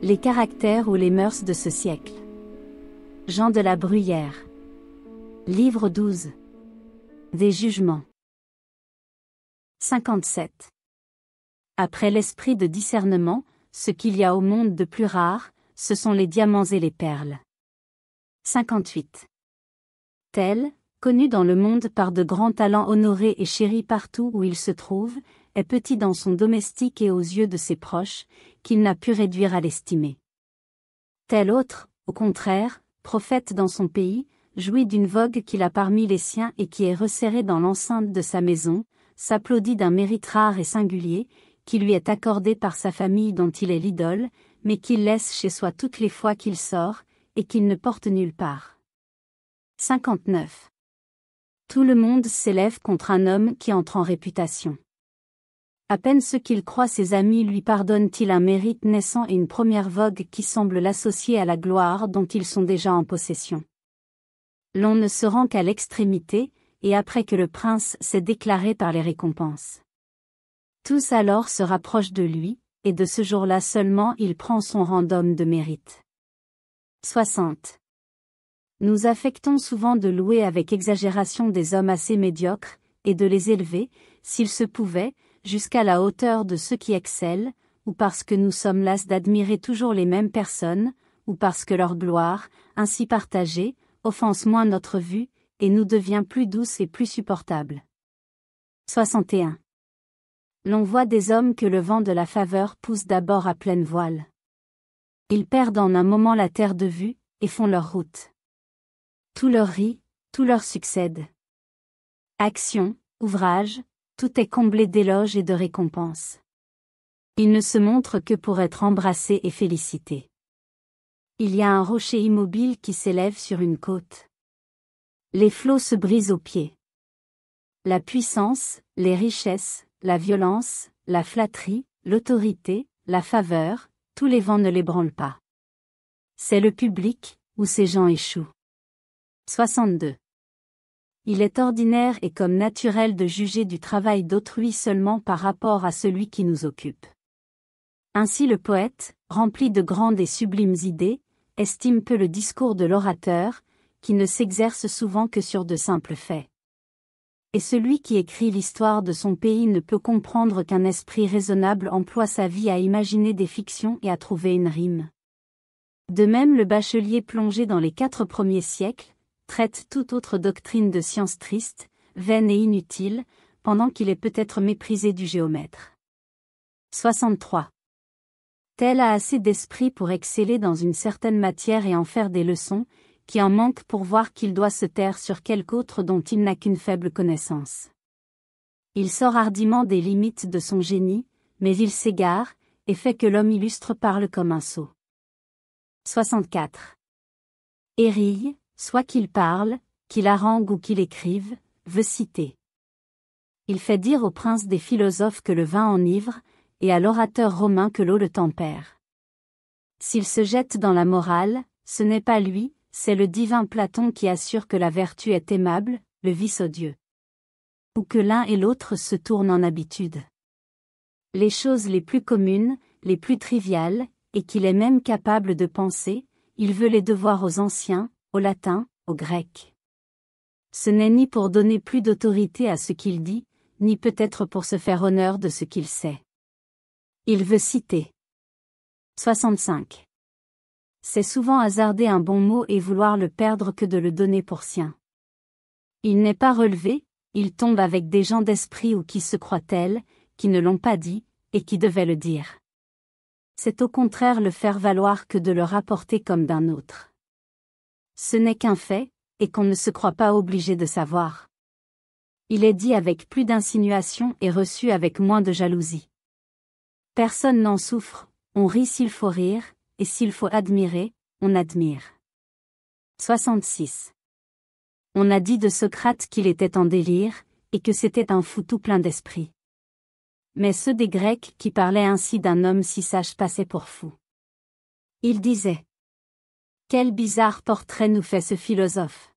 Les caractères ou les mœurs de ce siècle. Jean de la Bruyère. Livre 12. Des jugements. 57. Après l'esprit de discernement, ce qu'il y a au monde de plus rare, ce sont les diamants et les perles. 58. Tel, connu dans le monde par de grands talents honorés et chéri partout où il se trouve, est petit dans son domestique et aux yeux de ses proches, qu'il n'a pu réduire à l'estimer. Tel autre, au contraire, prophète dans son pays, jouit d'une vogue qu'il a parmi les siens et qui est resserré dans l'enceinte de sa maison, s'applaudit d'un mérite rare et singulier, qui lui est accordé par sa famille dont il est l'idole, mais qu'il laisse chez soi toutes les fois qu'il sort, et qu'il ne porte nulle part. 59. Tout le monde s'élève contre un homme qui entre en réputation. À peine ceux qu'il croit ses amis lui pardonnent-ils un mérite naissant et une première vogue qui semble l'associer à la gloire dont ils sont déjà en possession. L'on ne se rend qu'à l'extrémité, et après que le prince s'est déclaré par les récompenses. Tous alors se rapprochent de lui, et de ce jour-là seulement il prend son rang d'homme de mérite. 60. Nous affectons souvent de louer avec exagération des hommes assez médiocres, et de les élever, s'il se pouvait, jusqu'à la hauteur de ceux qui excellent, ou parce que nous sommes las d'admirer toujours les mêmes personnes, ou parce que leur gloire, ainsi partagée, offense moins notre vue, et nous devient plus douce et plus supportable. 61. L'on voit des hommes que le vent de la faveur pousse d'abord à pleine voile. Ils perdent en un moment la terre de vue, et font leur route. Tout leur rit, tout leur succède. Action, ouvrage, tout est comblé d'éloges et de récompenses. Ils ne se montrent que pour être embrassés et félicités. Il y a un rocher immobile qui s'élève sur une côte. Les flots se brisent aux pieds. La puissance, les richesses, la violence, la flatterie, l'autorité, la faveur, tous les vents ne l'ébranlent pas. C'est le public, où ces gens échouent. 62. Il est ordinaire et comme naturel de juger du travail d'autrui seulement par rapport à celui qui nous occupe. Ainsi le poète, rempli de grandes et sublimes idées, estime peu le discours de l'orateur, qui ne s'exerce souvent que sur de simples faits. Et celui qui écrit l'histoire de son pays ne peut comprendre qu'un esprit raisonnable emploie sa vie à imaginer des fictions et à trouver une rime. De même le bachelier plongé dans les 4 premiers siècles, traite toute autre doctrine de science triste, vaine et inutile, pendant qu'il est peut-être méprisé du géomètre. 63. Tel a assez d'esprit pour exceller dans une certaine matière et en faire des leçons, qui en manque pour voir qu'il doit se taire sur quelque autre dont il n'a qu'une faible connaissance. Il sort hardiment des limites de son génie, mais il s'égare, et fait que l'homme illustre parle comme un sot. 64. Érille, soit qu'il parle, qu'il harangue ou qu'il écrive, veut citer. Il fait dire aux princes des philosophes que le vin enivre, et à l'orateur romain que l'eau le tempère. S'il se jette dans la morale, ce n'est pas lui, c'est le divin Platon qui assure que la vertu est aimable, le vice odieux. Ou que l'un et l'autre se tournent en habitude. Les choses les plus communes, les plus triviales, et qu'il est même capable de penser, il veut les devoir aux anciens, aux latins, aux grecs. Ce n'est ni pour donner plus d'autorité à ce qu'il dit, ni peut-être pour se faire honneur de ce qu'il sait. Il veut citer. 65. C'est souvent hasarder un bon mot et vouloir le perdre que de le donner pour sien. Il n'est pas relevé, il tombe avec des gens d'esprit ou qui se croient tels, qui ne l'ont pas dit, et qui devaient le dire. C'est au contraire le faire valoir que de le rapporter comme d'un autre. Ce n'est qu'un fait, et qu'on ne se croit pas obligé de savoir. Il est dit avec plus d'insinuation et reçu avec moins de jalousie. Personne n'en souffre, on rit s'il faut rire, et s'il faut admirer, on admire. 66. On a dit de Socrate qu'il était en délire, et que c'était un fou tout plein d'esprit. Mais ceux des Grecs qui parlaient ainsi d'un homme si sage passaient pour fou. Ils disaient: quel bizarre portrait nous fait ce philosophe!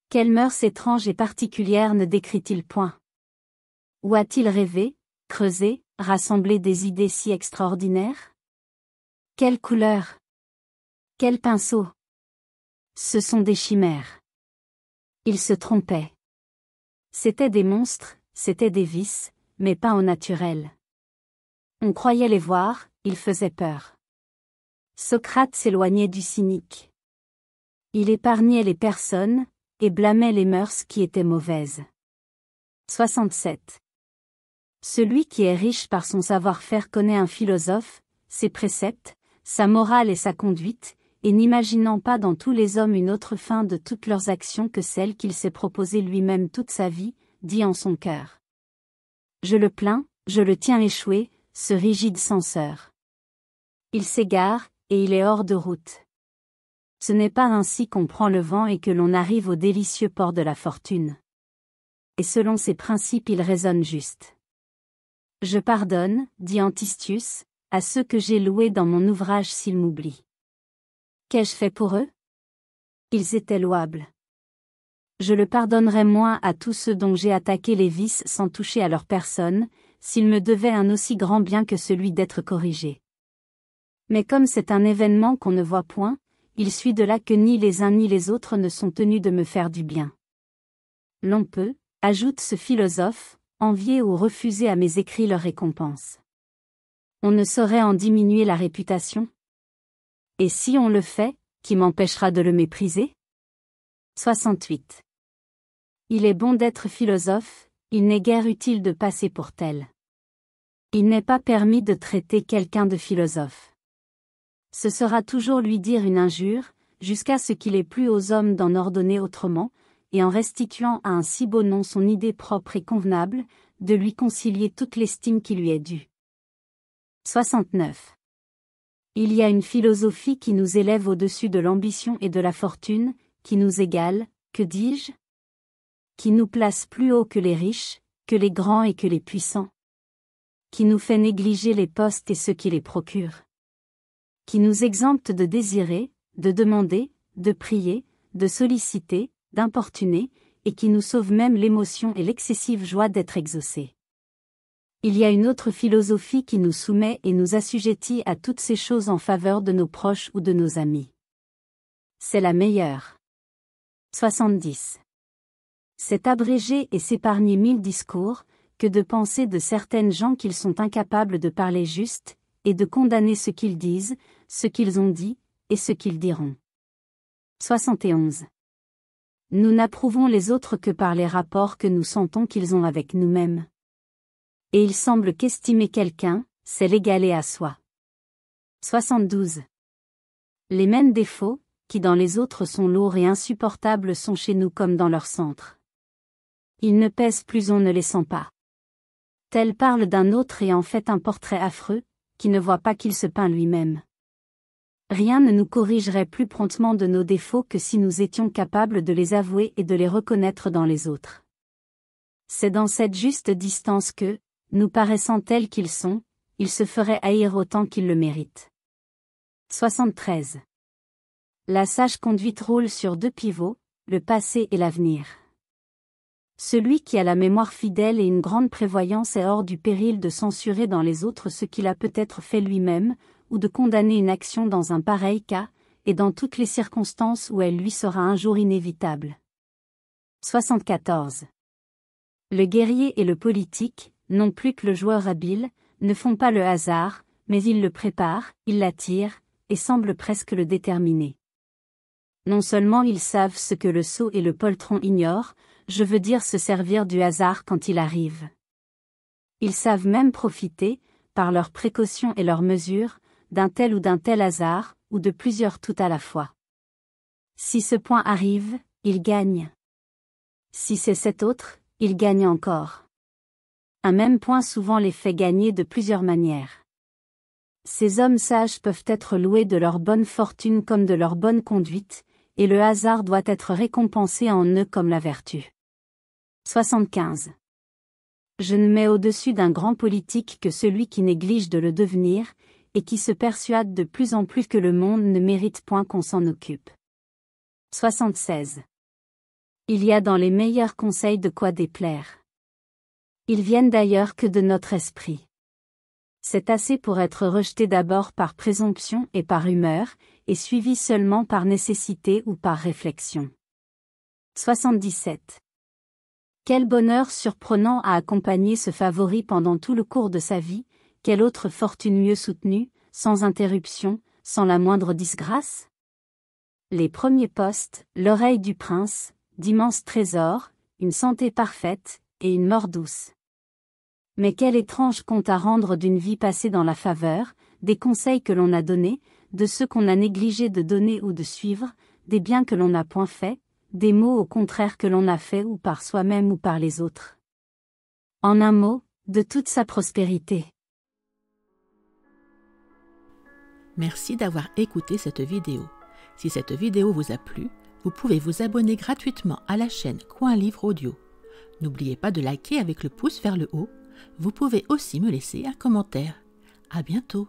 Quelles mœurs étranges et particulières ne décrit-il point? Où a-t-il rêvé, creusé, rassemblé des idées si extraordinaires? Quelle couleur! Quel pinceau! Ce sont des chimères. Ils se trompaient. C'étaient des monstres, c'étaient des vices, mais pas au naturel. On croyait les voir, ils faisaient peur. Socrate s'éloignait du cynique. Il épargnait les personnes, et blâmait les mœurs qui étaient mauvaises. 67. Celui qui est riche par son savoir-faire connaît un philosophe, ses préceptes, sa morale et sa conduite, et n'imaginant pas dans tous les hommes une autre fin de toutes leurs actions que celle qu'il s'est proposée lui-même toute sa vie, dit en son cœur. Je le plains, je le tiens échoué, ce rigide censeur. Il s'égare, et il est hors de route. Ce n'est pas ainsi qu'on prend le vent et que l'on arrive au délicieux port de la fortune. Et selon ses principes il raisonne juste. Je pardonne, dit Antistius, à ceux que j'ai loués dans mon ouvrage s'ils m'oublient. Qu'ai-je fait pour eux? Ils étaient louables. Je le pardonnerai moins à tous ceux dont j'ai attaqué les vices sans toucher à leur personne, s'ils me devaient un aussi grand bien que celui d'être corrigé. Mais comme c'est un événement qu'on ne voit point, il suit de là que ni les uns ni les autres ne sont tenus de me faire du bien. L'on peut, ajoute ce philosophe, envier ou refuser à mes écrits leur récompense. On ne saurait en diminuer la réputation? Et si on le fait, qui m'empêchera de le mépriser? 68. Il est bon d'être philosophe, il n'est guère utile de passer pour tel. Il n'est pas permis de traiter quelqu'un de philosophe. Ce sera toujours lui dire une injure, jusqu'à ce qu'il ait plu aux hommes d'en ordonner autrement, et en restituant à un si beau nom son idée propre et convenable, de lui concilier toute l'estime qui lui est due. 69. Il y a une philosophie qui nous élève au-dessus de l'ambition et de la fortune, qui nous égale, que dis-je? Qui nous place plus haut que les riches, que les grands et que les puissants. Qui nous fait négliger les postes et ceux qui les procurent. Qui nous exempte de désirer, de demander, de prier, de solliciter, d'importuner, et qui nous sauve même l'émotion et l'excessive joie d'être exaucés. Il y a une autre philosophie qui nous soumet et nous assujettit à toutes ces choses en faveur de nos proches ou de nos amis. C'est la meilleure. 70. C'est abréger et s'épargner 1000 discours, que de penser de certaines gens qu'ils sont incapables de parler juste, et de condamner ce qu'ils disent, ce qu'ils ont dit, et ce qu'ils diront. 71. Nous n'approuvons les autres que par les rapports que nous sentons qu'ils ont avec nous-mêmes. Et il semble qu'estimer quelqu'un, c'est l'égaler à soi. 72. Les mêmes défauts, qui dans les autres sont lourds et insupportables sont chez nous comme dans leur centre. Ils ne pèsent plus, on ne les sent pas. Tel parle d'un autre et en fait un portrait affreux, qui ne voit pas qu'il se peint lui-même. Rien ne nous corrigerait plus promptement de nos défauts que si nous étions capables de les avouer et de les reconnaître dans les autres. C'est dans cette juste distance que, nous paraissant tels qu'ils sont, ils se feraient haïr autant qu'ils le méritent. 73. La sage conduite roule sur deux pivots, le passé et l'avenir. Celui qui a la mémoire fidèle et une grande prévoyance est hors du péril de censurer dans les autres ce qu'il a peut-être fait lui-même, ou de condamner une action dans un pareil cas, et dans toutes les circonstances où elle lui sera un jour inévitable. 74. Le guerrier et le politique, non plus que le joueur habile, ne font pas le hasard, mais ils le préparent, ils l'attirent, et semblent presque le déterminer. Non seulement ils savent ce que le sot et le poltron ignorent, je veux dire se servir du hasard quand il arrive. Ils savent même profiter, par leurs précautions et leurs mesures, d'un tel ou d'un tel hasard, ou de plusieurs tout à la fois. Si ce point arrive, ils gagnent. Si c'est cet autre, ils gagnent encore. Un même point souvent les fait gagner de plusieurs manières. Ces hommes sages peuvent être loués de leur bonne fortune comme de leur bonne conduite, et le hasard doit être récompensé en eux comme la vertu. 75. Je ne mets au-dessus d'un grand politique que celui qui néglige de le devenir, et qui se persuade de plus en plus que le monde ne mérite point qu'on s'en occupe. 76. Il y a dans les meilleurs conseils de quoi déplaire. Ils viennent d'ailleurs que de notre esprit. C'est assez pour être rejeté d'abord par présomption et par humeur, et suivi seulement par nécessité ou par réflexion. 77. Quel bonheur surprenant a accompagné ce favori pendant tout le cours de sa vie, quelle autre fortune mieux soutenue, sans interruption, sans la moindre disgrâce? Les premiers postes, l'oreille du prince, d'immenses trésors, une santé parfaite, et une mort douce. Mais quel étrange compte à rendre d'une vie passée dans la faveur, des conseils que l'on a donnés, de ceux qu'on a négligé de donner ou de suivre, des biens que l'on n'a point faits, des maux au contraire que l'on a faits ou par soi-même ou par les autres. En un mot, de toute sa prospérité. Merci d'avoir écouté cette vidéo. Si cette vidéo vous a plu, vous pouvez vous abonner gratuitement à la chaîne Coin Livre Audio. N'oubliez pas de liker avec le pouce vers le haut. Vous pouvez aussi me laisser un commentaire. À bientôt.